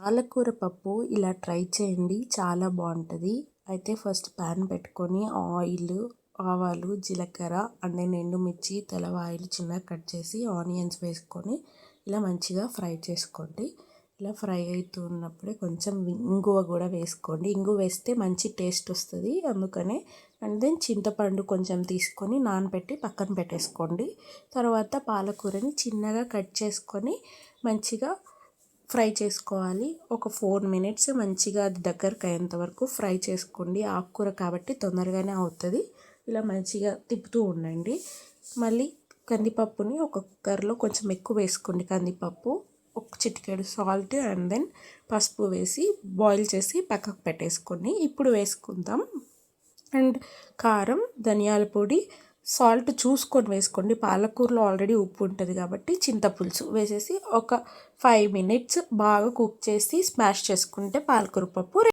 పాలకూర పప్పు ఇలా ట్రై చేయండి, చాలా బాగుంటుంది. అయితే ఫస్ట్ ప్యాన్ పెట్టుకొని ఆయిల్, ఆవాలు, జీలకర్ర అండ్ దెన్ ఎండుమిర్చి, తెల్లవాయిలు చిన్నగా కట్ చేసి ఆనియన్స్ వేసుకొని ఇలా మంచిగా ఫ్రై చేసుకోండి. ఇలా ఫ్రై అవుతున్నప్పుడే కొంచెం ఇంగువ కూడా వేసుకోండి. ఇంగువ వేస్తే మంచి టేస్ట్ వస్తుంది, అందుకనే. అండ్ దెన్ చింతపండు కొంచెం తీసుకొని నానబెట్టి పక్కన పెట్టేసుకోండి. తర్వాత పాలకూరని చిన్నగా కట్ చేసుకొని మంచిగా ఫ్రై చేసుకోవాలి. ఒక 4 మినిట్స్ మంచిగా అది దగ్గరకు అయ్యేంత వరకు ఫ్రై చేసుకోండి. ఆకుకూర కాబట్టి తొందరగానే అవుతుంది. ఇలా మంచిగా తిప్పుతూ ఉండండి. మళ్ళీ కందిపప్పుని ఒక కుక్కర్లో కొంచెం ఎక్కువ వేసుకోండి. కందిపప్పు ఒక చిటికెడు సాల్ట్ అండ్ దెన్ పసుపు వేసి బాయిల్ చేసి పక్కకు పెట్టేసుకోండి. ఇప్పుడు వేసుకుందాం. అండ్ కారం, ధనియాల పొడి, సాల్ట్ చూసుకొని వేసుకోండి. పాలకూరలో ఆల్రెడీ ఉప్పు ఉంటుంది కాబట్టి చింతపులుసు వేసేసి ఒక 5 మినిట్స్ బాగా కుక్ చేసి స్మాష్ చేసుకుంటే పాలకూర పప్పు